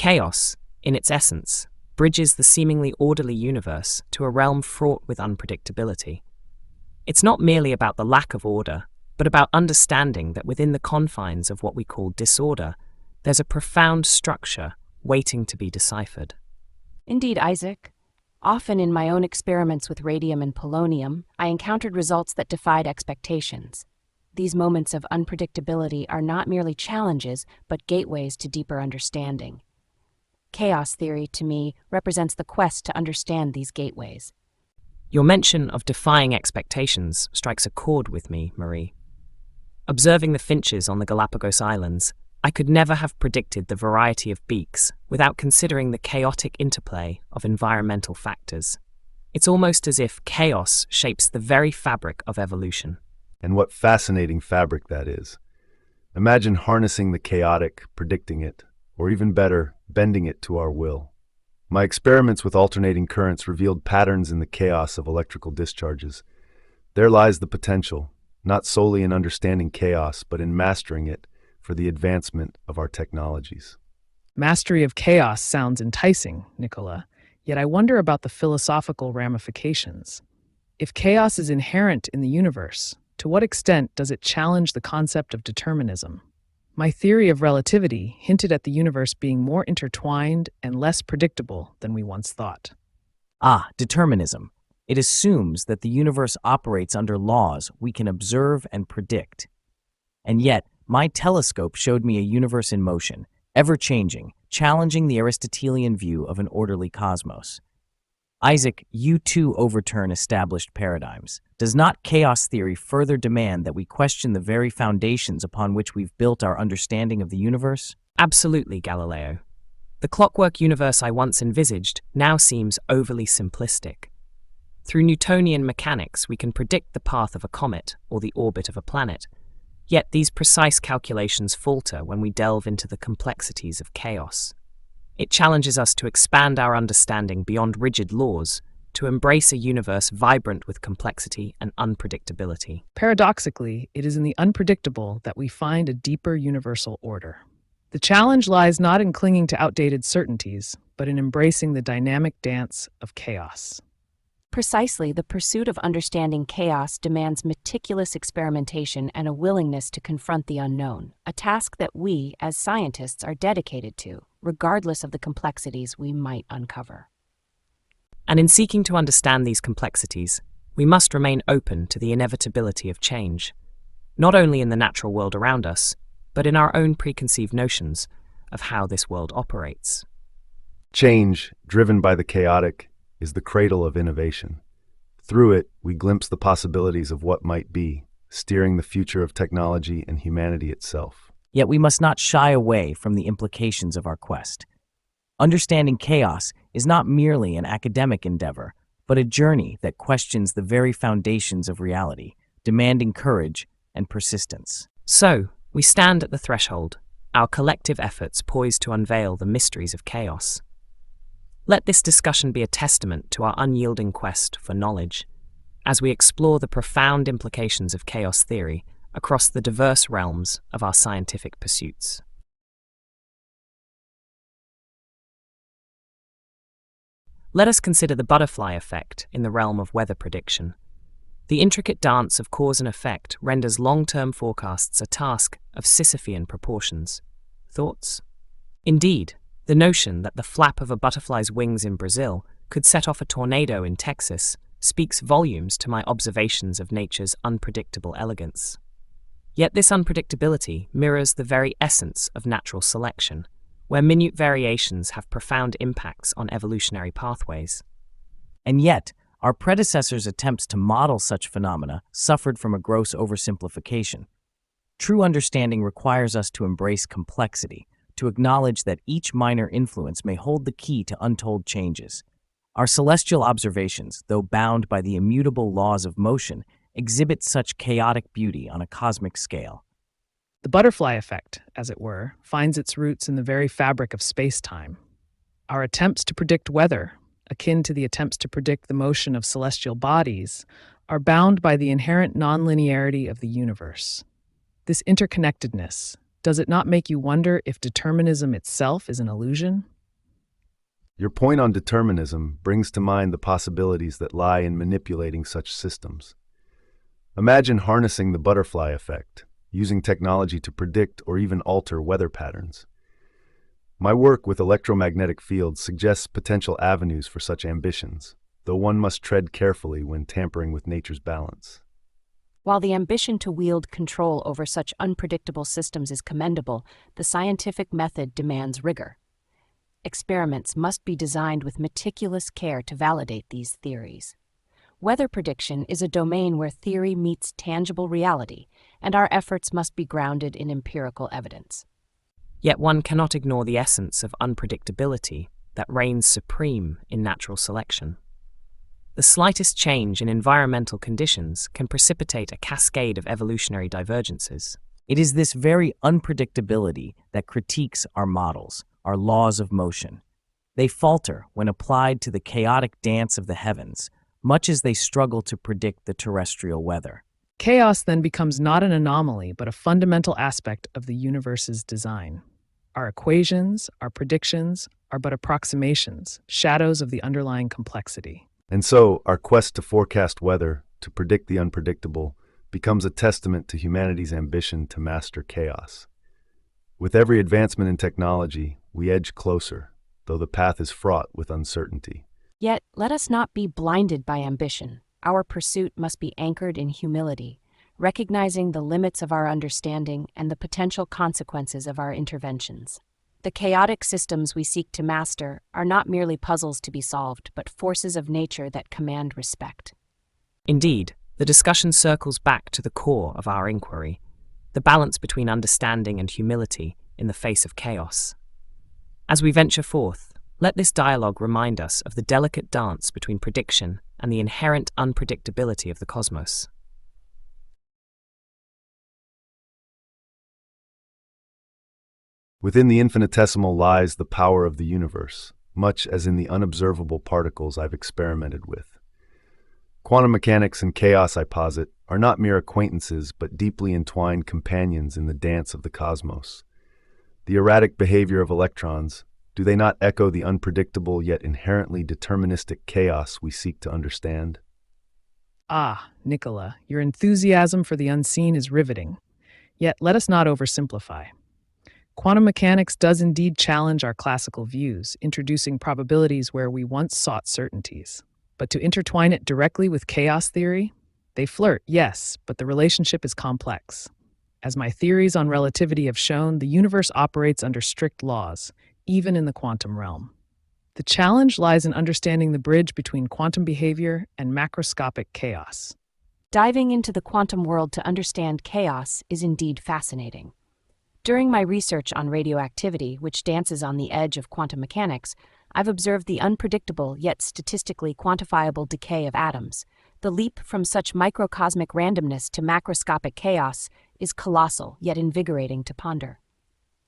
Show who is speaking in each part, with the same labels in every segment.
Speaker 1: Chaos, in its essence, bridges the seemingly orderly universe to a realm fraught with unpredictability. It's not merely about the lack of order, but about understanding that within the confines of what we call disorder, there's a profound structure waiting to be deciphered.
Speaker 2: Indeed, Isaac. Often in my own experiments with radium and polonium, I encountered results that defied expectations. These moments of unpredictability are not merely challenges, but gateways to deeper understanding. Chaos theory, to me, represents the quest to understand these gateways.
Speaker 1: Your mention of defying expectations strikes a chord with me, Marie. Observing the finches on the Galapagos Islands, I could never have predicted the variety of beaks without considering the chaotic interplay of environmental factors. It's almost as if chaos shapes the very fabric of evolution.
Speaker 3: And what fascinating fabric that is. Imagine harnessing the chaotic, predicting it, or even better, bending it to our will. My experiments with alternating currents revealed patterns in the chaos of electrical discharges. There lies the potential, not solely in understanding chaos, but in mastering it for the advancement of our technologies.
Speaker 4: Mastery of chaos sounds enticing, Nicola, yet I wonder about the philosophical ramifications. If chaos is inherent in the universe, to what extent does it challenge the concept of determinism? My theory of relativity hinted at the universe being more intertwined and less predictable than we once thought.
Speaker 5: Determinism. It assumes that the universe operates under laws we can observe and predict. And yet, my telescope showed me a universe in motion, ever-changing, challenging the Aristotelian view of an orderly cosmos. Isaac, you too overturn established paradigms. Does not chaos theory further demand that we question the very foundations upon which we've built our understanding of the universe?
Speaker 1: Absolutely, Galileo. The clockwork universe I once envisaged now seems overly simplistic. Through Newtonian mechanics, we can predict the path of a comet or the orbit of a planet. Yet these precise calculations falter when we delve into the complexities of chaos. It challenges us to expand our understanding beyond rigid laws, to embrace a universe vibrant with complexity and unpredictability.
Speaker 4: Paradoxically, it is in the unpredictable that we find a deeper universal order. The challenge lies not in clinging to outdated certainties, but in embracing the dynamic dance of chaos.
Speaker 2: Precisely, the pursuit of understanding chaos demands meticulous experimentation and a willingness to confront the unknown, a task that we, as scientists, are dedicated to, regardless of the complexities we might uncover.
Speaker 1: And in seeking to understand these complexities, we must remain open to the inevitability of change, not only in the natural world around us, but in our own preconceived notions of how this world operates.
Speaker 3: Change, driven by the chaotic, is the cradle of innovation. Through it, we glimpse the possibilities of what might be, steering the future of technology and humanity itself.
Speaker 5: Yet we must not shy away from the implications of our quest. Understanding chaos is not merely an academic endeavor, but a journey that questions the very foundations of reality, demanding courage and persistence.
Speaker 1: So, we stand at the threshold, our collective efforts poised to unveil the mysteries of chaos. Let this discussion be a testament to our unyielding quest for knowledge, as we explore the profound implications of chaos theory across the diverse realms of our scientific pursuits. Let us consider the butterfly effect in the realm of weather prediction. The intricate dance of cause and effect renders long-term forecasts a task of Sisyphean proportions. Thoughts? Indeed, the notion that the flap of a butterfly's wings in Brazil could set off a tornado in Texas speaks volumes to my observations of nature's unpredictable elegance. Yet this unpredictability mirrors the very essence of natural selection, where minute variations have profound impacts on evolutionary pathways.
Speaker 5: And yet, our predecessors' attempts to model such phenomena suffered from a gross oversimplification. True understanding requires us to embrace complexity, to acknowledge that each minor influence may hold the key to untold changes. Our celestial observations, though bound by the immutable laws of motion, exhibit such chaotic beauty on a cosmic scale.
Speaker 4: The butterfly effect, as it were, finds its roots in the very fabric of space-time. Our attempts to predict weather, akin to the attempts to predict the motion of celestial bodies, are bound by the inherent nonlinearity of the universe. This interconnectedness, does it not make you wonder if determinism itself is an illusion?
Speaker 3: Your point on determinism brings to mind the possibilities that lie in manipulating such systems. Imagine harnessing the butterfly effect, using technology to predict or even alter weather patterns. My work with electromagnetic fields suggests potential avenues for such ambitions, though one must tread carefully when tampering with nature's balance.
Speaker 2: While the ambition to wield control over such unpredictable systems is commendable, the scientific method demands rigor. Experiments must be designed with meticulous care to validate these theories. Weather prediction is a domain where theory meets tangible reality, and our efforts must be grounded in empirical evidence.
Speaker 1: Yet one cannot ignore the essence of unpredictability that reigns supreme in natural selection. The slightest change in environmental conditions can precipitate a cascade of evolutionary divergences.
Speaker 5: It is this very unpredictability that critiques our models, our laws of motion. They falter when applied to the chaotic dance of the heavens, much as they struggle to predict the terrestrial weather.
Speaker 4: Chaos then becomes not an anomaly, but a fundamental aspect of the universe's design. Our equations, our predictions, are but approximations, shadows of the underlying complexity.
Speaker 3: And so, our quest to forecast weather, to predict the unpredictable, becomes a testament to humanity's ambition to master chaos. With every advancement in technology, we edge closer, though the path is fraught with uncertainty.
Speaker 2: Yet, let us not be blinded by ambition. Our pursuit must be anchored in humility, recognizing the limits of our understanding and the potential consequences of our interventions. The chaotic systems we seek to master are not merely puzzles to be solved, but forces of nature that command respect.
Speaker 1: Indeed, the discussion circles back to the core of our inquiry, the balance between understanding and humility in the face of chaos. As we venture forth, let this dialogue remind us of the delicate dance between prediction and the inherent unpredictability of the cosmos.
Speaker 3: Within the infinitesimal lies the power of the universe, much as in the unobservable particles I've experimented with. Quantum mechanics and chaos, I posit, are not mere acquaintances but deeply entwined companions in the dance of the cosmos. The erratic behavior of electrons, do they not echo the unpredictable yet inherently deterministic chaos we seek to understand?
Speaker 4: Ah, Nicola, your enthusiasm for the unseen is riveting. Yet let us not oversimplify. Quantum mechanics does indeed challenge our classical views, introducing probabilities where we once sought certainties. But to intertwine it directly with chaos theory? They flirt, yes, but the relationship is complex. As my theories on relativity have shown, the universe operates under strict laws, even in the quantum realm. The challenge lies in understanding the bridge between quantum behavior and macroscopic chaos.
Speaker 2: Diving into the quantum world to understand chaos is indeed fascinating. During my research on radioactivity, which dances on the edge of quantum mechanics, I've observed the unpredictable yet statistically quantifiable decay of atoms. The leap from such microcosmic randomness to macroscopic chaos is colossal yet invigorating to ponder.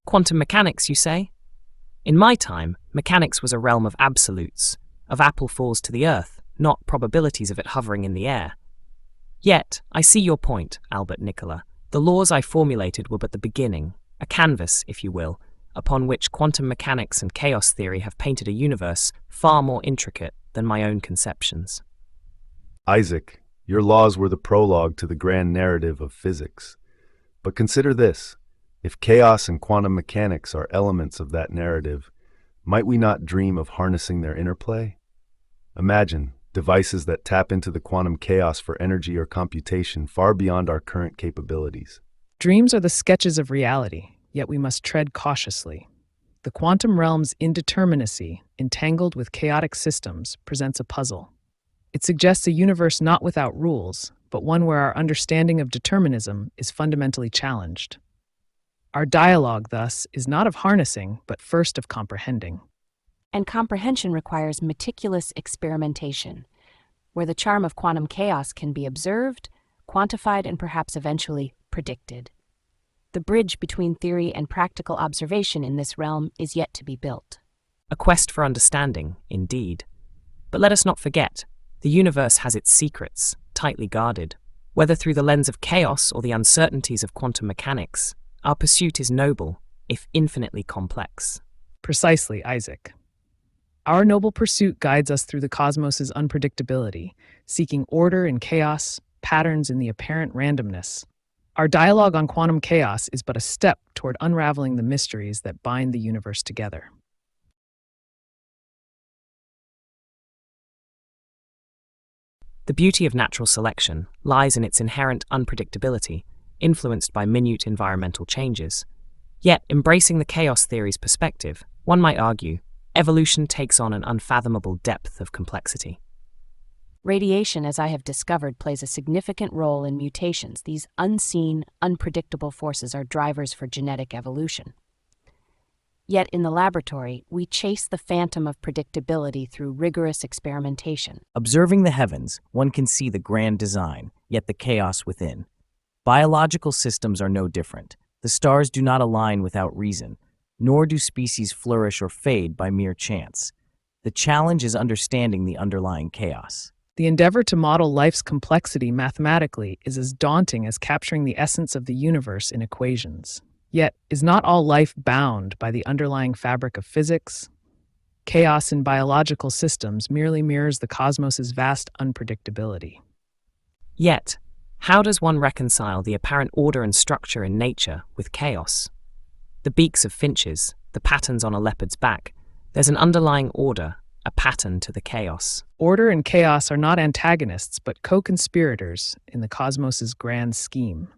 Speaker 1: Quantum mechanics, you say? In my time, mechanics was a realm of absolutes, of apple falls to the earth, not probabilities of it hovering in the air. Yet, I see your point, Albert Nicola. The laws I formulated were but the beginning, a canvas, if you will, upon which quantum mechanics and chaos theory have painted a universe far more intricate than my own conceptions.
Speaker 3: Isaac, your laws were the prologue to the grand narrative of physics. But consider this. If chaos and quantum mechanics are elements of that narrative, might we not dream of harnessing their interplay? Imagine devices that tap into the quantum chaos for energy or computation far beyond our current capabilities.
Speaker 4: Dreams are the sketches of reality, yet we must tread cautiously. The quantum realm's indeterminacy, entangled with chaotic systems, presents a puzzle. It suggests a universe not without rules, but one where our understanding of determinism is fundamentally challenged. Our dialogue, thus, is not of harnessing, but first of comprehending.
Speaker 2: And comprehension requires meticulous experimentation, where the charm of quantum chaos can be observed, quantified, and perhaps eventually predicted. The bridge between theory and practical observation in this realm is yet to be built.
Speaker 1: A quest for understanding, indeed. But let us not forget, the universe has its secrets, tightly guarded. Whether through the lens of chaos or the uncertainties of quantum mechanics, our pursuit is noble, if infinitely complex.
Speaker 4: Precisely, Isaac. Our noble pursuit guides us through the cosmos's unpredictability, seeking order in chaos, patterns in the apparent randomness. Our dialogue on quantum chaos is but a step toward unraveling the mysteries that bind the universe together.
Speaker 1: The beauty of natural selection lies in its inherent unpredictability, influenced by minute environmental changes. Yet, embracing the chaos theory's perspective, one might argue, evolution takes on an unfathomable depth of complexity.
Speaker 2: Radiation, as I have discovered, plays a significant role in mutations. These unseen, unpredictable forces are drivers for genetic evolution. Yet in the laboratory, we chase the phantom of predictability through rigorous experimentation.
Speaker 5: Observing the heavens, one can see the grand design, yet the chaos within. Biological systems are no different. The stars do not align without reason, nor do species flourish or fade by mere chance. The challenge is understanding the underlying chaos.
Speaker 4: The endeavor to model life's complexity mathematically is as daunting as capturing the essence of the universe in equations. Yet, is not all life bound by the underlying fabric of physics? Chaos in biological systems merely mirrors the cosmos's vast unpredictability.
Speaker 1: Yet, how does one reconcile the apparent order and structure in nature with chaos? The beaks of finches, the patterns on a leopard's back, there's an underlying order, a pattern to the chaos.
Speaker 4: Order and chaos are not antagonists, but co-conspirators in the cosmos's grand scheme.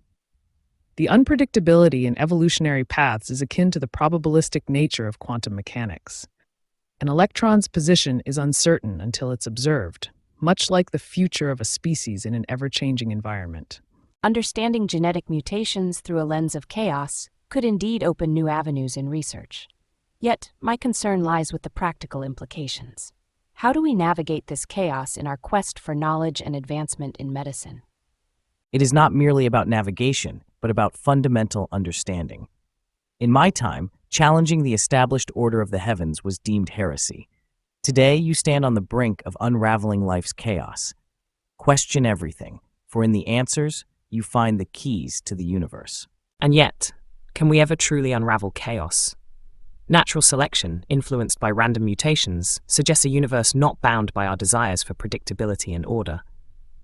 Speaker 4: The unpredictability in evolutionary paths is akin to the probabilistic nature of quantum mechanics. An electron's position is uncertain until it's observed, much like the future of a species in an ever-changing environment.
Speaker 2: Understanding genetic mutations through a lens of chaos could indeed open new avenues in research. Yet, my concern lies with the practical implications. How do we navigate this chaos in our quest for knowledge and advancement in medicine?
Speaker 5: It is not merely about navigation, but about fundamental understanding. In my time, challenging the established order of the heavens was deemed heresy. Today, you stand on the brink of unraveling life's chaos. Question everything, for in the answers, you find the keys to the universe.
Speaker 1: And yet, can we ever truly unravel chaos? Natural selection, influenced by random mutations, suggests a universe not bound by our desires for predictability and order.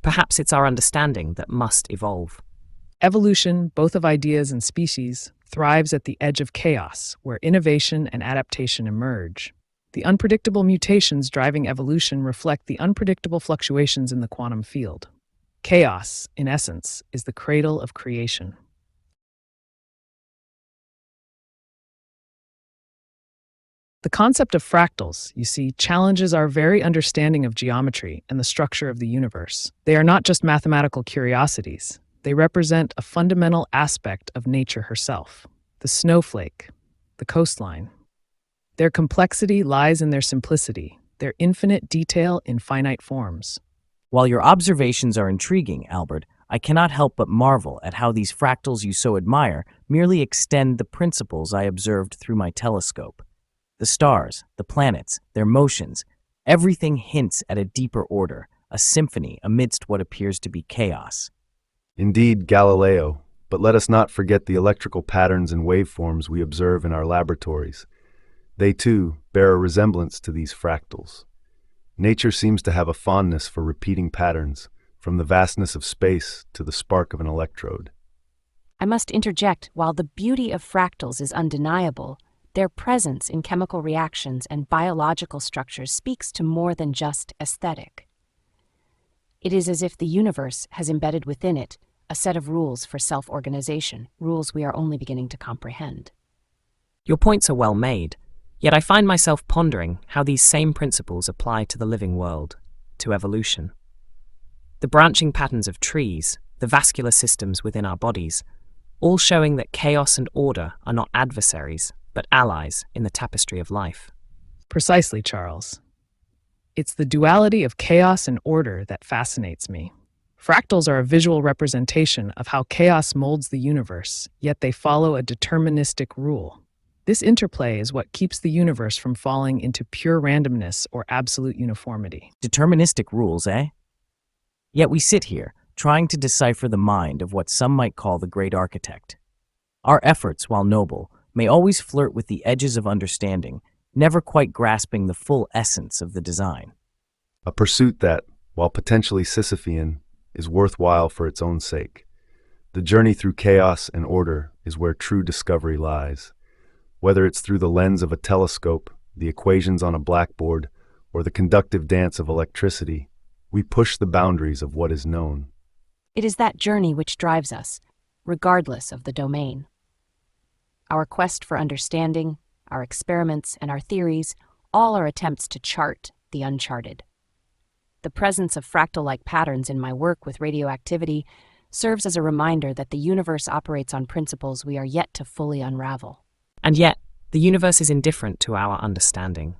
Speaker 1: Perhaps it's our understanding that must evolve.
Speaker 4: Evolution, both of ideas and species, thrives at the edge of chaos, where innovation and adaptation emerge. The unpredictable mutations driving evolution reflect the unpredictable fluctuations in the quantum field. Chaos, in essence, is the cradle of creation. The concept of fractals, you see, challenges our very understanding of geometry and the structure of the universe. They are not just mathematical curiosities. They represent a fundamental aspect of nature herself. The snowflake, the coastline. Their complexity lies in their simplicity, their infinite detail in finite forms.
Speaker 5: While your observations are intriguing, Albert, I cannot help but marvel at how these fractals you so admire merely extend the principles I observed through my telescope. The stars, the planets, their motions, everything hints at a deeper order, a symphony amidst what appears to be chaos.
Speaker 3: Indeed, Galileo, but let us not forget the electrical patterns and waveforms we observe in our laboratories. They, too, bear a resemblance to these fractals. Nature seems to have a fondness for repeating patterns, from the vastness of space to the spark of an electrode.
Speaker 2: I must interject, while the beauty of fractals is undeniable, their presence in chemical reactions and biological structures speaks to more than just aesthetic. It is as if the universe has embedded within it a set of rules for self-organization, rules we are only beginning to comprehend.
Speaker 1: Your points are well made, yet I find myself pondering how these same principles apply to the living world, to evolution. The branching patterns of trees, the vascular systems within our bodies, all showing that chaos and order are not adversaries, but allies in the tapestry of life.
Speaker 4: Precisely, Charles. It's the duality of chaos and order that fascinates me. Fractals are a visual representation of how chaos molds the universe, yet they follow a deterministic rule. This interplay is what keeps the universe from falling into pure randomness or absolute uniformity.
Speaker 5: Deterministic rules, eh? Yet we sit here, trying to decipher the mind of what some might call the great architect. Our efforts, while noble, may always flirt with the edges of understanding, never quite grasping the full essence of the design.
Speaker 3: A pursuit that, while potentially Sisyphean, is worthwhile for its own sake. The journey through chaos and order is where true discovery lies. Whether it's through the lens of a telescope, the equations on a blackboard, or the conductive dance of electricity, we push the boundaries of what is known.
Speaker 2: It is that journey which drives us, regardless of the domain. Our quest for understanding, our experiments, and our theories all are attempts to chart the uncharted. The presence of fractal-like patterns in my work with radioactivity serves as a reminder that the universe operates on principles we are yet to fully unravel.
Speaker 1: And yet, the universe is indifferent to our understanding.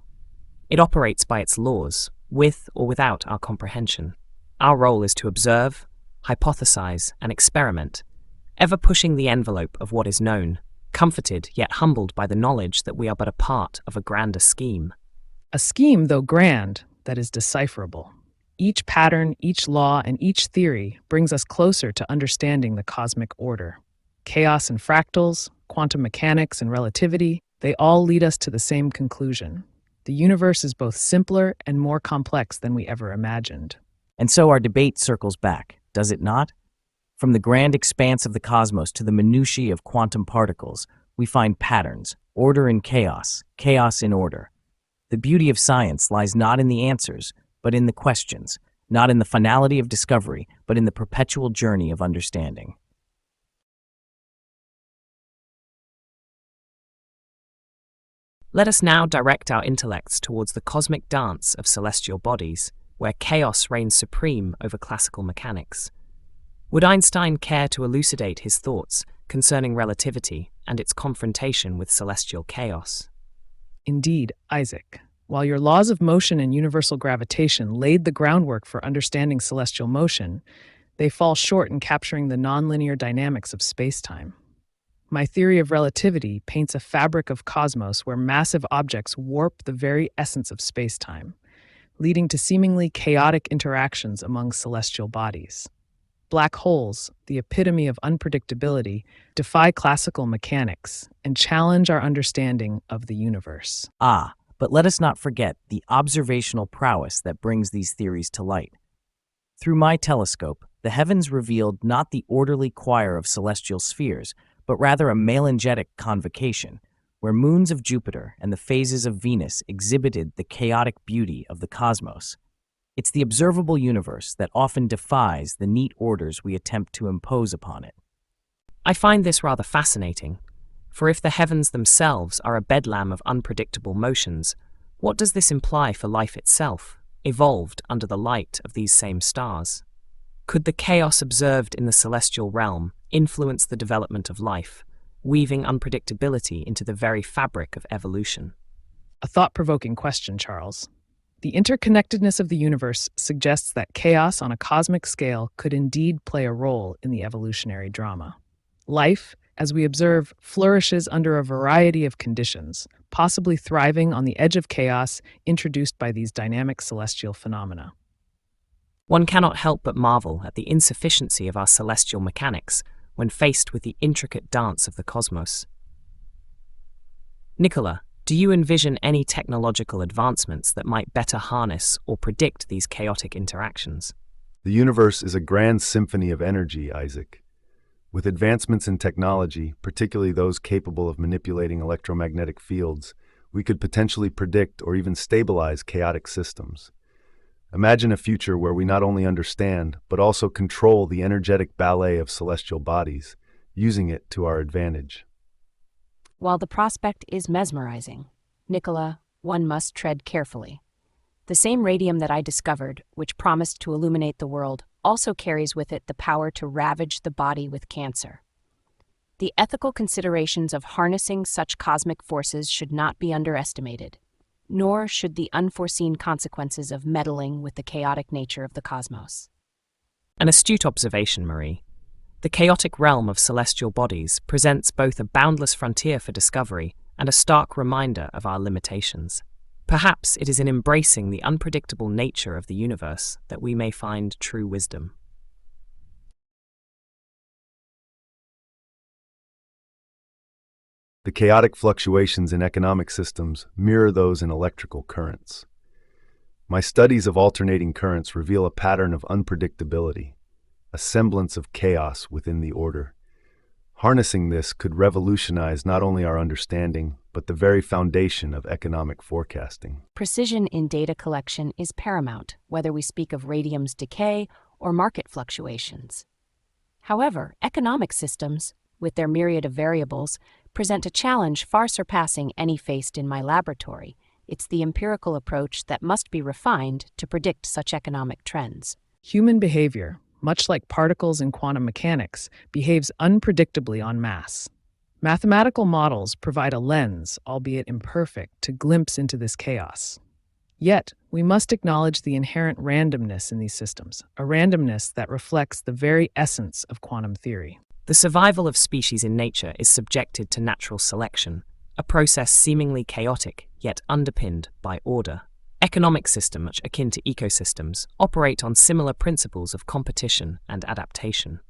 Speaker 1: It operates by its laws, with or without our comprehension. Our role is to observe, hypothesize, and experiment, ever pushing the envelope of what is known, comforted yet humbled by the knowledge that we are but a part of a grander scheme.
Speaker 4: A scheme, though grand, that is decipherable. Each pattern, each law, and each theory brings us closer to understanding the cosmic order. Chaos and fractals, quantum mechanics and relativity, they all lead us to the same conclusion. The universe is both simpler and more complex than we ever imagined.
Speaker 5: And so our debate circles back, does it not? From the grand expanse of the cosmos to the minutiae of quantum particles, we find patterns, order in chaos, chaos in order. The beauty of science lies not in the answers, but in the questions, not in the finality of discovery, but in the perpetual journey of understanding.
Speaker 1: Let us now direct our intellects towards the cosmic dance of celestial bodies, where chaos reigns supreme over classical mechanics. Would Einstein care to elucidate his thoughts concerning relativity and its confrontation with celestial chaos?
Speaker 4: Indeed, Isaac. While your laws of motion and universal gravitation laid the groundwork for understanding celestial motion, they fall short in capturing the nonlinear dynamics of space-time. My theory of relativity paints a fabric of cosmos where massive objects warp the very essence of space-time, leading to seemingly chaotic interactions among celestial bodies. Black holes, the epitome of unpredictability, defy classical mechanics and challenge our understanding of the universe.
Speaker 5: But let us not forget the observational prowess that brings these theories to light. Through my telescope, the heavens revealed not the orderly choir of celestial spheres, but rather a melangetic convocation, where moons of Jupiter and the phases of Venus exhibited the chaotic beauty of the cosmos. It's the observable universe that often defies the neat orders we attempt to impose upon it.
Speaker 1: I find this rather fascinating, for if the heavens themselves are a bedlam of unpredictable motions, what does this imply for life itself, evolved under the light of these same stars? Could the chaos observed in the celestial realm influence the development of life, weaving unpredictability into the very fabric of evolution?
Speaker 4: A thought-provoking question, Charles. The interconnectedness of the universe suggests that chaos on a cosmic scale could indeed play a role in the evolutionary drama. Life, as we observe, flourishes under a variety of conditions, possibly thriving on the edge of chaos introduced by these dynamic celestial phenomena.
Speaker 1: One cannot help but marvel at the insufficiency of our celestial mechanics when faced with the intricate dance of the cosmos. Nicola, do you envision any technological advancements that might better harness or predict these chaotic interactions?
Speaker 3: The universe is a grand symphony of energy, Isaac. With advancements in technology, particularly those capable of manipulating electromagnetic fields, we could potentially predict or even stabilize chaotic systems. Imagine a future where we not only understand, but also control the energetic ballet of celestial bodies, using it to our advantage.
Speaker 2: While the prospect is mesmerizing, Nicola, one must tread carefully. The same radium that I discovered, which promised to illuminate the world, also carries with it the power to ravage the body with cancer. The ethical considerations of harnessing such cosmic forces should not be underestimated, nor should the unforeseen consequences of meddling with the chaotic nature of the cosmos.
Speaker 1: An astute observation, Marie. The chaotic realm of celestial bodies presents both a boundless frontier for discovery and a stark reminder of our limitations. Perhaps it is in embracing the unpredictable nature of the universe that we may find true wisdom.
Speaker 3: The chaotic fluctuations in economic systems mirror those in electrical currents. My studies of alternating currents reveal a pattern of unpredictability, a semblance of chaos within the order. Harnessing this could revolutionize not only our understanding, but the very foundation of economic forecasting.
Speaker 2: Precision in data collection is paramount, whether we speak of radium's decay or market fluctuations. However, economic systems, with their myriad of variables, present a challenge far surpassing any faced in my laboratory. It's the empirical approach that must be refined to predict such economic trends.
Speaker 4: Human behavior, much like particles in quantum mechanics, behaves unpredictably en masse. Mathematical models provide a lens, albeit imperfect, to glimpse into this chaos. Yet, we must acknowledge the inherent randomness in these systems, a randomness that reflects the very essence of quantum theory.
Speaker 1: The survival of species in nature is subjected to natural selection, a process seemingly chaotic yet underpinned by order. Economic systems, akin to ecosystems, operate on similar principles of competition and adaptation.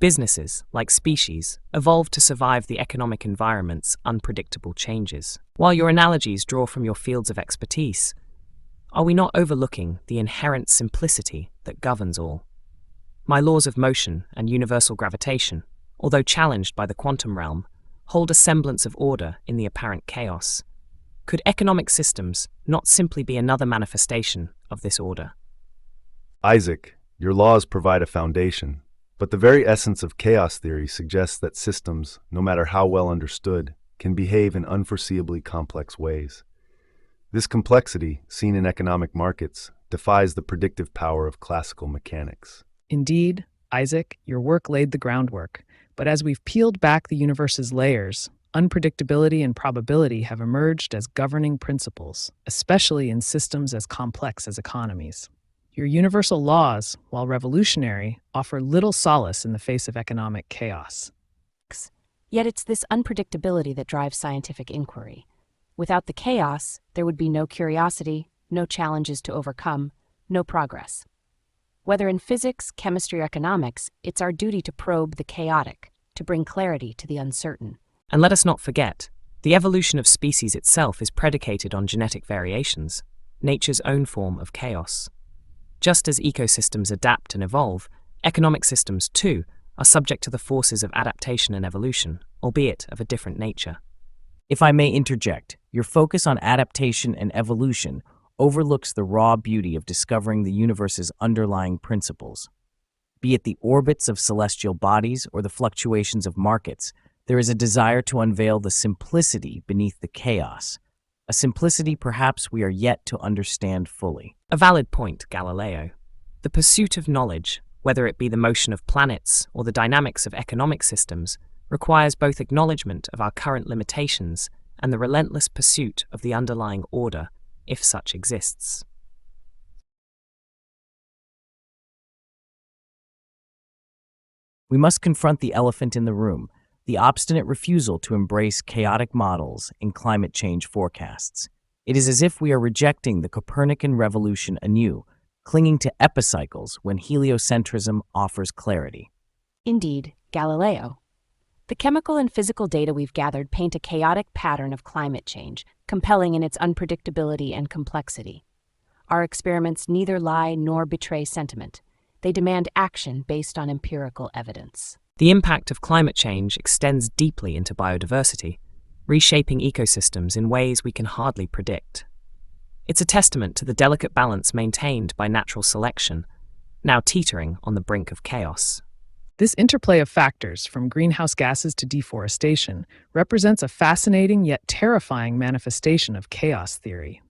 Speaker 1: Businesses, like species, evolve to survive the economic environment's unpredictable changes. While your analogies draw from your fields of expertise, are we not overlooking the inherent simplicity that governs all? My laws of motion and universal gravitation, although challenged by the quantum realm, hold a semblance of order in the apparent chaos. Could economic systems not simply be another manifestation of this order?
Speaker 3: Isaac, your laws provide a foundation, but the very essence of chaos theory suggests that systems, no matter how well understood, can behave in unforeseeably complex ways. This complexity, seen in economic markets, defies the predictive power of classical mechanics.
Speaker 4: Indeed, Isaac, your work laid the groundwork, but as we've peeled back the universe's layers, unpredictability and probability have emerged as governing principles, especially in systems as complex as economies. Your universal laws, while revolutionary, offer little solace in the face of economic chaos.
Speaker 2: Yet it's this unpredictability that drives scientific inquiry. Without the chaos, there would be no curiosity, no challenges to overcome, no progress. Whether in physics, chemistry, or economics, it's our duty to probe the chaotic, to bring clarity to the uncertain.
Speaker 1: And let us not forget, the evolution of species itself is predicated on genetic variations, nature's own form of chaos. Just as ecosystems adapt and evolve, economic systems, too, are subject to the forces of adaptation and evolution, albeit of a different nature.
Speaker 5: If I may interject, your focus on adaptation and evolution overlooks the raw beauty of discovering the universe's underlying principles. Be it the orbits of celestial bodies or the fluctuations of markets, there is a desire to unveil the simplicity beneath the chaos, a simplicity perhaps we are yet to understand fully.
Speaker 1: A valid point, Galileo. The pursuit of knowledge, whether it be the motion of planets or the dynamics of economic systems, requires both acknowledgement of our current limitations and the relentless pursuit of the underlying order, if such exists.
Speaker 5: We must confront the elephant in the room, the obstinate refusal to embrace chaotic models in climate change forecasts. It is as if we are rejecting the Copernican revolution anew, clinging to epicycles when heliocentrism offers clarity.
Speaker 2: Indeed, Galileo. The chemical and physical data we've gathered paint a chaotic pattern of climate change, compelling in its unpredictability and complexity. Our experiments neither lie nor betray sentiment. They demand action based on empirical evidence.
Speaker 1: The impact of climate change extends deeply into biodiversity, reshaping ecosystems in ways we can hardly predict. It's a testament to the delicate balance maintained by natural selection, now teetering on the brink of chaos.
Speaker 4: This interplay of factors, from greenhouse gases to deforestation, represents a fascinating yet terrifying manifestation of chaos theory.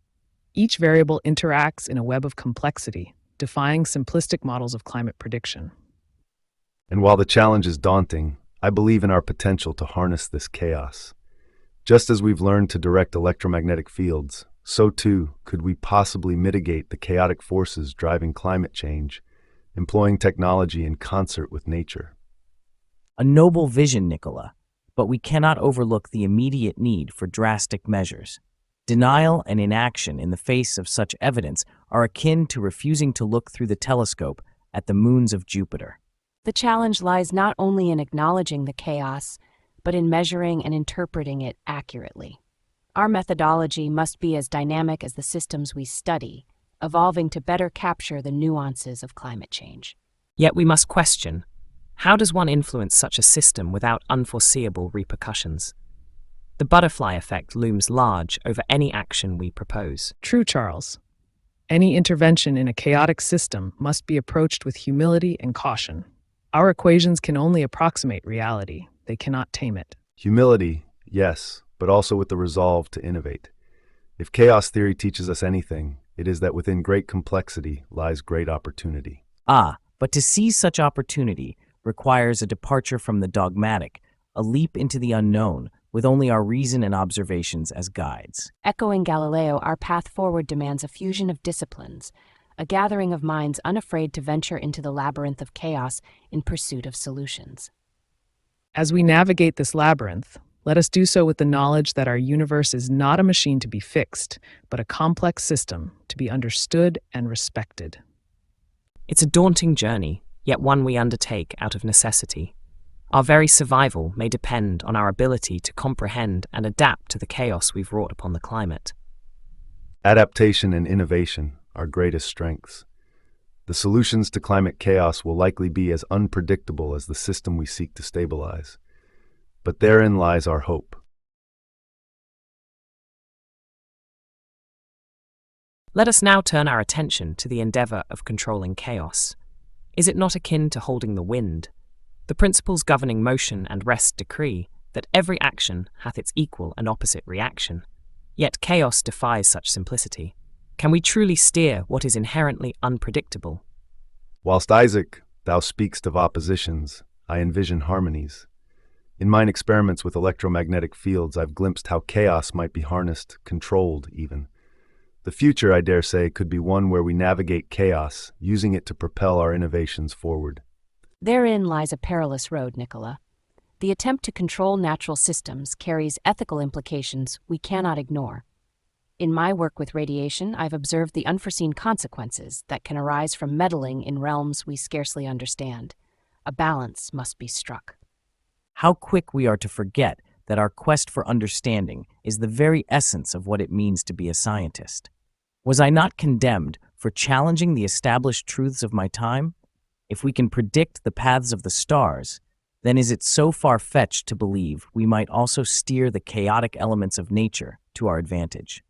Speaker 4: Each variable interacts in a web of complexity, defying simplistic models of climate prediction.
Speaker 3: And while the challenge is daunting, I believe in our potential to harness this chaos. Just as we've learned to direct electromagnetic fields, so too could we possibly mitigate the chaotic forces driving climate change, employing technology in concert with nature.
Speaker 5: A noble vision, Nicola, but we cannot overlook the immediate need for drastic measures. Denial and inaction in the face of such evidence are akin to refusing to look through the telescope at the moons of Jupiter.
Speaker 2: The challenge lies not only in acknowledging the chaos, but in measuring and interpreting it accurately. Our methodology must be as dynamic as the systems we study, evolving to better capture the nuances of climate change.
Speaker 1: Yet we must question, how does one influence such a system without unforeseeable repercussions? The butterfly effect looms large over any action we propose.
Speaker 4: True, Charles. Any intervention in a chaotic system must be approached with humility and caution. Our equations can only approximate reality. They cannot tame it.
Speaker 3: Humility, yes, but also with the resolve to innovate. If chaos theory teaches us anything, it is that within great complexity lies great opportunity.
Speaker 5: But to seize such opportunity requires a departure from the dogmatic, a leap into the unknown, with only our reason and observations as guides.
Speaker 2: Echoing Galileo, our path forward demands a fusion of disciplines, a gathering of minds unafraid to venture into the labyrinth of chaos in pursuit of solutions.
Speaker 4: As we navigate this labyrinth, let us do so with the knowledge that our universe is not a machine to be fixed, but a complex system to be understood and respected.
Speaker 1: It's a daunting journey, yet one we undertake out of necessity. Our very survival may depend on our ability to comprehend and adapt to the chaos we've wrought upon the climate.
Speaker 3: Adaptation and innovation are greatest strengths. The solutions to climate chaos will likely be as unpredictable as the system we seek to stabilize. But therein lies our hope.
Speaker 1: Let us now turn our attention to the endeavor of controlling chaos. Is it not akin to holding the wind? The principles governing motion and rest decree that every action hath its equal and opposite reaction. Yet chaos defies such simplicity. Can we truly steer what is inherently unpredictable?
Speaker 3: Whilst Isaac, thou speakst of oppositions, I envision harmonies. In mine experiments with electromagnetic fields, I've glimpsed how chaos might be harnessed, controlled even. The future, I dare say, could be one where we navigate chaos, using it to propel our innovations forward.
Speaker 2: Therein lies a perilous road, Nicola. The attempt to control natural systems carries ethical implications we cannot ignore. In my work with radiation, I've observed the unforeseen consequences that can arise from meddling in realms we scarcely understand. A balance must be struck.
Speaker 5: How quick we are to forget that our quest for understanding is the very essence of what it means to be a scientist. Was I not condemned for challenging the established truths of my time? If we can predict the paths of the stars, then is it so far-fetched to believe we might also steer the chaotic elements of nature to our advantage?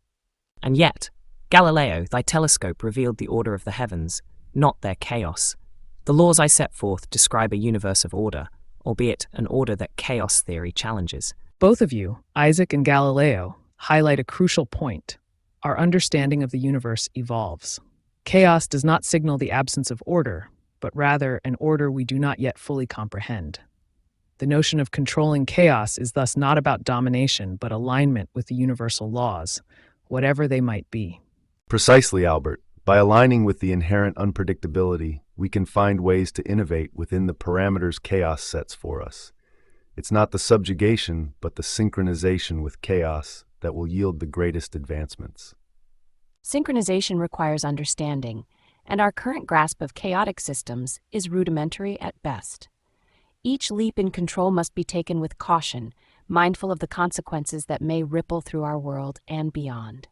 Speaker 1: And yet, Galileo, thy telescope revealed the order of the heavens, not their chaos. The laws I set forth describe a universe of order, albeit an order that chaos theory challenges.
Speaker 4: Both of you, Isaac and Galileo, highlight a crucial point. Our understanding of the universe evolves. Chaos does not signal the absence of order, but rather an order we do not yet fully comprehend. The notion of controlling chaos is thus not about domination, but alignment with the universal laws, whatever they might be.
Speaker 3: Precisely, Albert. By aligning with the inherent unpredictability, we can find ways to innovate within the parameters chaos sets for us. It's not the subjugation, but the synchronization with chaos that will yield the greatest advancements.
Speaker 2: Synchronization requires understanding, and our current grasp of chaotic systems is rudimentary at best. Each leap in control must be taken with caution, mindful of the consequences that may ripple through our world and beyond.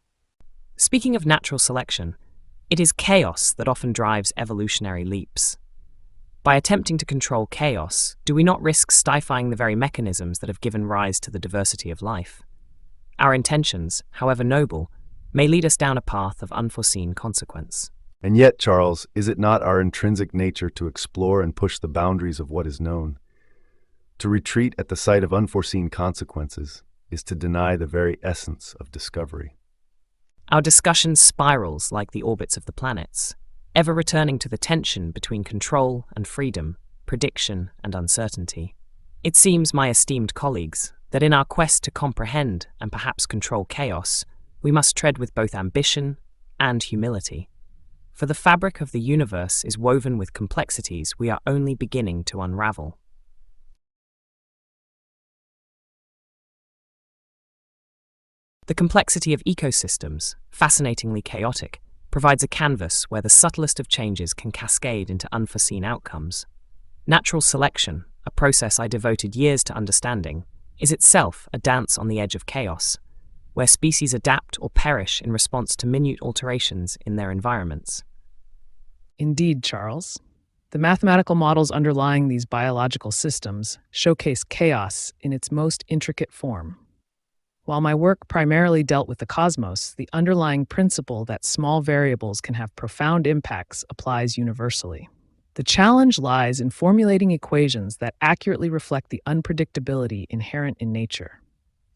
Speaker 1: Speaking of natural selection, it is chaos that often drives evolutionary leaps. By attempting to control chaos, do we not risk stifling the very mechanisms that have given rise to the diversity of life? Our intentions, however noble, may lead us down a path of unforeseen consequence.
Speaker 3: And yet, Charles, is it not our intrinsic nature to explore and push the boundaries of what is known? To retreat at the sight of unforeseen consequences is to deny the very essence of discovery.
Speaker 1: Our discussion spirals like the orbits of the planets, ever returning to the tension between control and freedom, prediction and uncertainty. It seems, my esteemed colleagues, that in our quest to comprehend and perhaps control chaos, we must tread with both ambition and humility. For the fabric of the universe is woven with complexities we are only beginning to unravel. The complexity of ecosystems, fascinatingly chaotic, provides a canvas where the subtlest of changes can cascade into unforeseen outcomes. Natural selection, a process I devoted years to understanding, is itself a dance on the edge of chaos, where species adapt or perish in response to minute alterations in their environments.
Speaker 4: Indeed, Charles. The mathematical models underlying these biological systems showcase chaos in its most intricate form. While my work primarily dealt with the cosmos, the underlying principle that small variables can have profound impacts applies universally. The challenge lies in formulating equations that accurately reflect the unpredictability inherent in nature.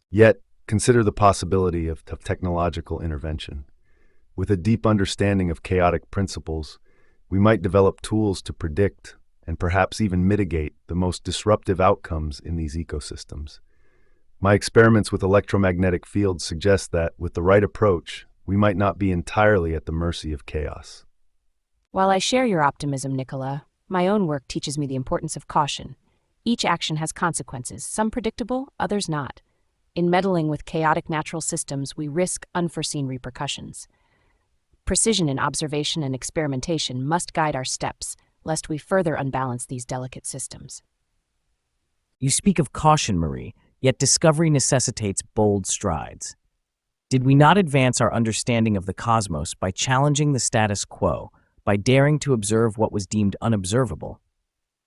Speaker 3: Yet, consider the possibility of technological intervention. With a deep understanding of chaotic principles, we might develop tools to predict and perhaps even mitigate the most disruptive outcomes in these ecosystems. My experiments with electromagnetic fields suggest that, with the right approach, we might not be entirely at the mercy of chaos.
Speaker 2: While I share your optimism, Nicola, my own work teaches me the importance of caution. Each action has consequences, some predictable, others not. In meddling with chaotic natural systems, we risk unforeseen repercussions. Precision in observation and experimentation must guide our steps, lest we further unbalance these delicate systems.
Speaker 5: You speak of caution, Marie, yet discovery necessitates bold strides. Did we not advance our understanding of the cosmos by challenging the status quo, by daring to observe what was deemed unobservable?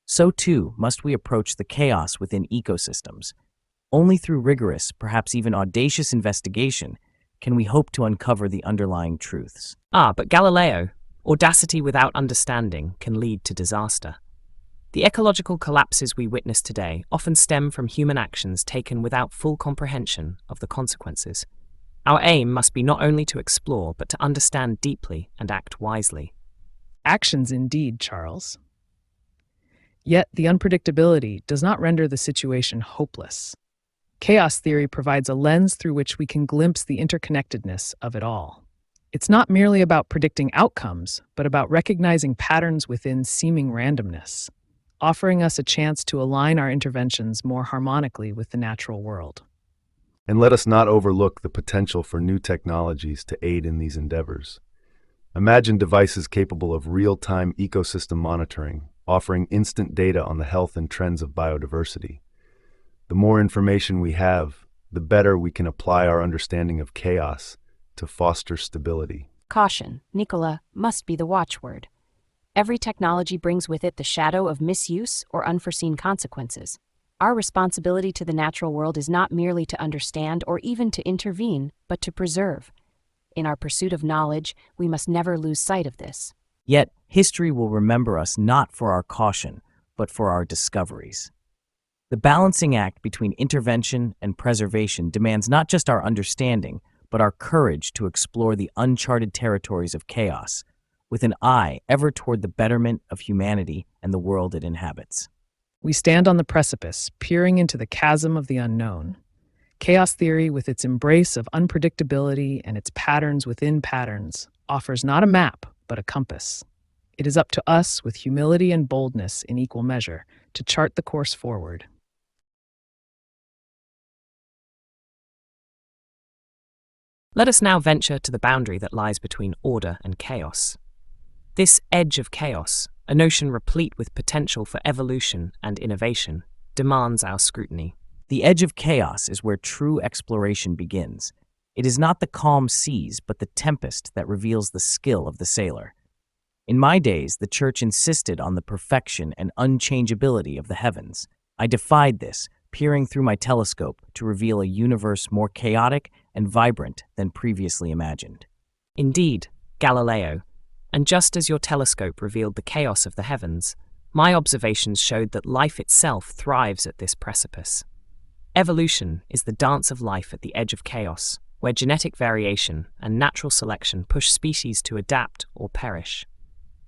Speaker 5: So too must we approach the chaos within ecosystems. Only through rigorous, perhaps even audacious investigation can we hope to uncover the underlying truths.
Speaker 1: But Galileo, audacity without understanding can lead to disaster. The ecological collapses we witness today often stem from human actions taken without full comprehension of the consequences. Our aim must be not only to explore, but to understand deeply and act wisely.
Speaker 4: Actions indeed, Charles. Yet the unpredictability does not render the situation hopeless. Chaos theory provides a lens through which we can glimpse the interconnectedness of it all. It's not merely about predicting outcomes, but about recognizing patterns within seeming randomness, offering us a chance to align our interventions more harmonically with the natural world.
Speaker 3: And let us not overlook the potential for new technologies to aid in these endeavors. Imagine devices capable of real-time ecosystem monitoring, offering instant data on the health and trends of biodiversity. The more information we have, the better we can apply our understanding of chaos to foster stability.
Speaker 2: Caution, Nicola, must be the watchword. Every technology brings with it the shadow of misuse or unforeseen consequences. Our responsibility to the natural world is not merely to understand or even to intervene, but to preserve. In our pursuit of knowledge, we must never lose sight of this.
Speaker 5: Yet, history will remember us not for our caution, but for our discoveries. The balancing act between intervention and preservation demands not just our understanding, but our courage to explore the uncharted territories of chaos, with an eye ever toward the betterment of humanity and the world it inhabits.
Speaker 4: We stand on the precipice, peering into the chasm of the unknown. Chaos theory, with its embrace of unpredictability and its patterns within patterns, offers not a map, but a compass. It is up to us, with humility and boldness in equal measure, to chart the course forward.
Speaker 1: Let us now venture to the boundary that lies between order and chaos. This edge of chaos, a notion replete with potential for evolution and innovation, demands our scrutiny.
Speaker 5: The edge of chaos is where true exploration begins. It is not the calm seas, but the tempest that reveals the skill of the sailor. In my days, the Church insisted on the perfection and unchangeability of the heavens. I defied this, peering through my telescope to reveal a universe more chaotic and vibrant than previously imagined.
Speaker 1: Indeed, Galileo, and just as your telescope revealed the chaos of the heavens, my observations showed that life itself thrives at this precipice. Evolution is the dance of life at the edge of chaos, where genetic variation and natural selection push species to adapt or perish.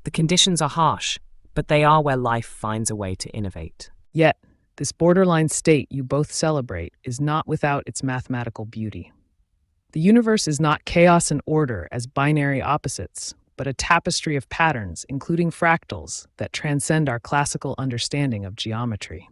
Speaker 1: The conditions are harsh, but they are where life finds a way to innovate.
Speaker 4: Yet, this borderline state you both celebrate is not without its mathematical beauty. The universe is not chaos and order as binary opposites, but a tapestry of patterns, including fractals, that transcend our classical understanding of geometry.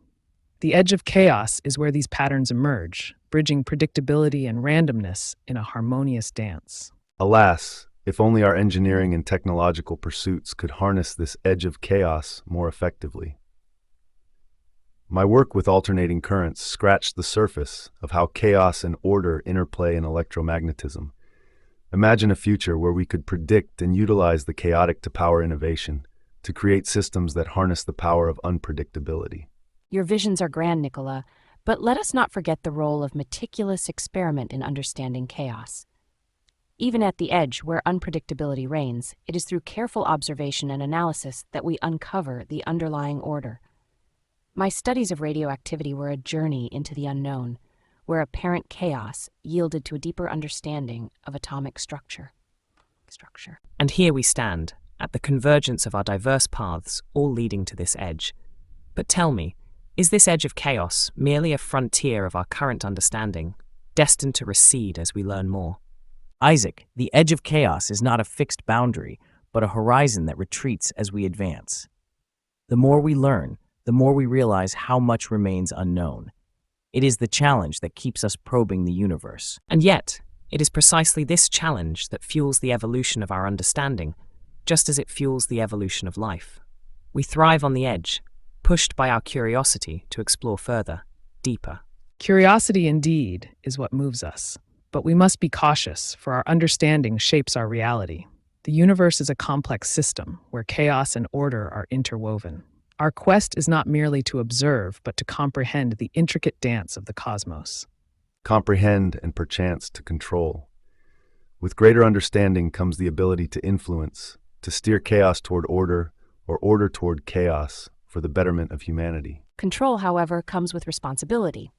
Speaker 4: The edge of chaos is where these patterns emerge, bridging predictability and randomness in a harmonious dance.
Speaker 3: Alas, if only our engineering and technological pursuits could harness this edge of chaos more effectively. My work with alternating currents scratched the surface of how chaos and order interplay in electromagnetism. Imagine a future where we could predict and utilize the chaotic to power innovation, to create systems that harness the power of unpredictability.
Speaker 2: Your visions are grand, Nicola, but let us not forget the role of meticulous experiment in understanding chaos. Even at the edge where unpredictability reigns, it is through careful observation and analysis that we uncover the underlying order. My studies of radioactivity were a journey into the unknown, where apparent chaos yielded to a deeper understanding of atomic structure.
Speaker 1: And here we stand, at the convergence of our diverse paths, all leading to this edge. But tell me, is this edge of chaos merely a frontier of our current understanding, destined to recede as we learn more?
Speaker 5: Isaac, the edge of chaos is not a fixed boundary, but a horizon that retreats as we advance. The more we learn, the more we realize how much remains unknown. It is the challenge that keeps us probing the universe.
Speaker 1: And yet, it is precisely this challenge that fuels the evolution of our understanding, just as it fuels the evolution of life. We thrive on the edge, pushed by our curiosity to explore further, deeper.
Speaker 4: Curiosity, indeed, is what moves us. But we must be cautious, for our understanding shapes our reality. The universe is a complex system where chaos and order are interwoven. Our quest is not merely to observe, but to comprehend the intricate dance of the cosmos.
Speaker 3: Comprehend and perchance to control. With greater understanding comes the ability to influence, to steer chaos toward order, or order toward chaos for the betterment of humanity.
Speaker 2: Control, however, comes with responsibility.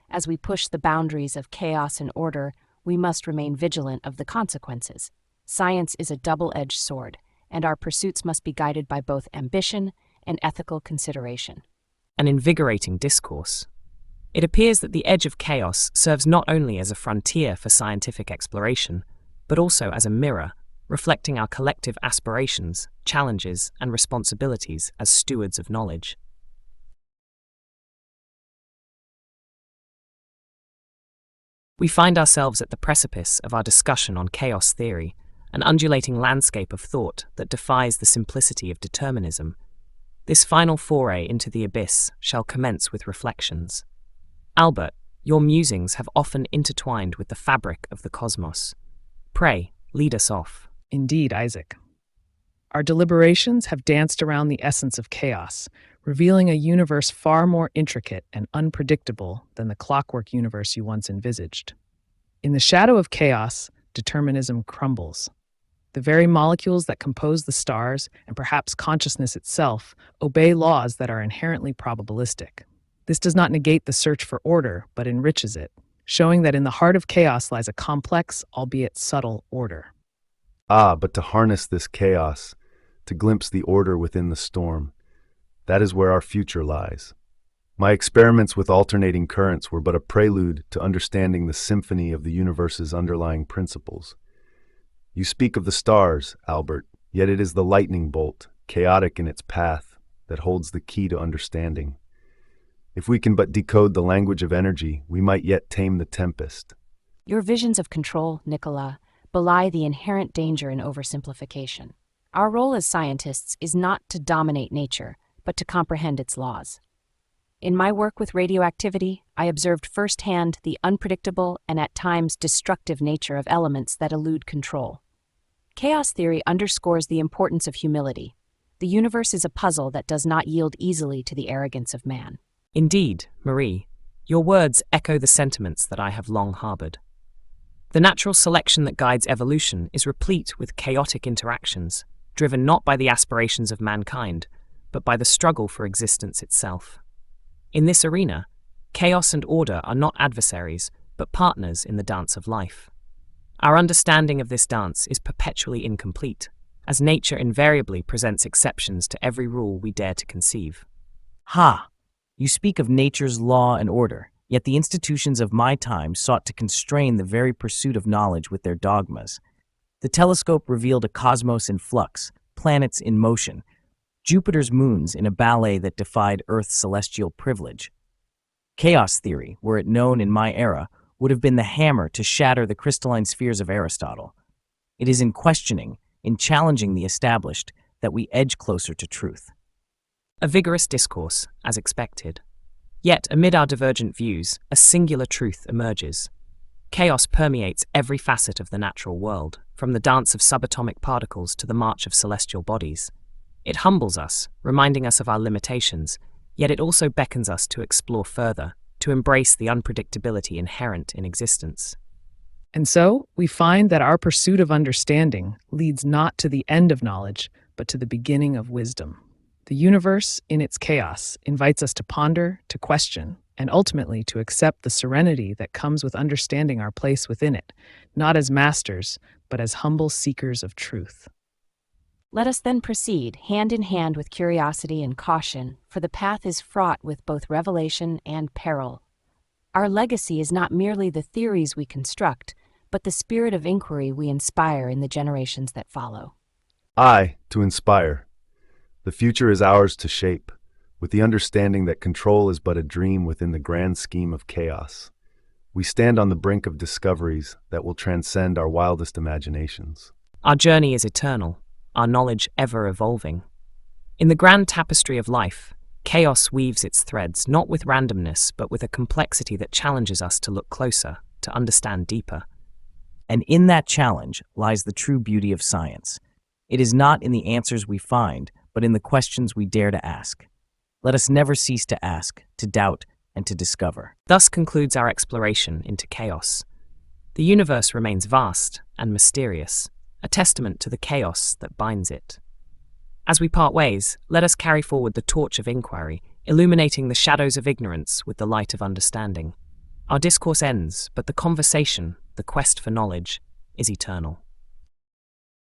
Speaker 2: As we push the boundaries of chaos and order, we must remain vigilant of the consequences. Science is a double-edged sword, and our pursuits must be guided by both ambition and ethical consideration.
Speaker 1: An invigorating discourse. It appears that the edge of chaos serves not only as a frontier for scientific exploration, but also as a mirror, reflecting our collective aspirations, challenges, and responsibilities as stewards of knowledge. We find ourselves at the precipice of our discussion on chaos theory, an undulating landscape of thought that defies the simplicity of determinism. This final foray into the abyss shall commence with reflections. Albert, your musings have often intertwined with the fabric of the cosmos. Pray, lead us off.
Speaker 4: Indeed, Isaac. Our deliberations have danced around the essence of chaos, revealing a universe far more intricate and unpredictable than the clockwork universe you once envisaged. In the shadow of chaos, determinism crumbles. The very molecules that compose the stars, and perhaps consciousness itself, obey laws that are inherently probabilistic. This does not negate the search for order, but enriches it, showing that in the heart of chaos lies a complex, albeit subtle, order.
Speaker 3: But to harness this chaos, to glimpse the order within the storm, that is where our future lies. My experiments with alternating currents were but a prelude to understanding the symphony of the universe's underlying principles. You speak of the stars, Albert, yet it is the lightning bolt, chaotic in its path, that holds the key to understanding. If we can but decode the language of energy, we might yet tame the tempest.
Speaker 2: Your visions of control, Nicola, belie the inherent danger in oversimplification. Our role as scientists is not to dominate nature, but to comprehend its laws. In my work with radioactivity, I observed firsthand the unpredictable and at times destructive nature of elements that elude control. Chaos theory underscores the importance of humility. The universe is a puzzle that does not yield easily to the arrogance of man.
Speaker 1: Indeed, Marie, your words echo the sentiments that I have long harbored. The natural selection that guides evolution is replete with chaotic interactions, driven not by the aspirations of mankind, but by the struggle for existence itself. In this arena, chaos and order are not adversaries, but partners in the dance of life. Our understanding of this dance is perpetually incomplete, as nature invariably presents exceptions to every rule we dare to conceive.
Speaker 5: Ha! You speak of nature's law and order, yet the institutions of my time sought to constrain the very pursuit of knowledge with their dogmas. The telescope revealed a cosmos in flux, planets in motion, Jupiter's moons in a ballet that defied Earth's celestial privilege. Chaos theory, were it known in my era, would have been the hammer to shatter the crystalline spheres of Aristotle. It is in questioning, in challenging the established, that we edge closer to truth.
Speaker 1: A vigorous discourse, as expected. Yet, amid our divergent views, a singular truth emerges. Chaos permeates every facet of the natural world, from the dance of subatomic particles to the march of celestial bodies. It humbles us, reminding us of our limitations, yet it also beckons us to explore further, to embrace the unpredictability inherent in existence.
Speaker 4: And so, we find that our pursuit of understanding leads not to the end of knowledge, but to the beginning of wisdom. The universe, in its chaos, invites us to ponder, to question, and ultimately to accept the serenity that comes with understanding our place within it, not as masters, but as humble seekers of truth.
Speaker 2: Let us then proceed, hand in hand with curiosity and caution, for the path is fraught with both revelation and peril. Our legacy is not merely the theories we construct, but the spirit of inquiry we inspire in the generations that follow.
Speaker 3: To inspire. The future is ours to shape, with the understanding that control is but a dream within the grand scheme of chaos. We stand on the brink of discoveries that will transcend our wildest imaginations.
Speaker 1: Our journey is eternal, our knowledge ever evolving. In the grand tapestry of life, chaos weaves its threads not with randomness, but with a complexity that challenges us to look closer, to understand deeper.
Speaker 5: And in that challenge lies the true beauty of science. It is not in the answers we find, but in the questions we dare to ask. Let us never cease to ask, to doubt, and to discover.
Speaker 1: Thus concludes our exploration into chaos. The universe remains vast and mysterious, a testament to the chaos that binds it. As we part ways, let us carry forward the torch of inquiry, illuminating the shadows of ignorance with the light of understanding. Our discourse ends, but the conversation, the quest for knowledge, is eternal.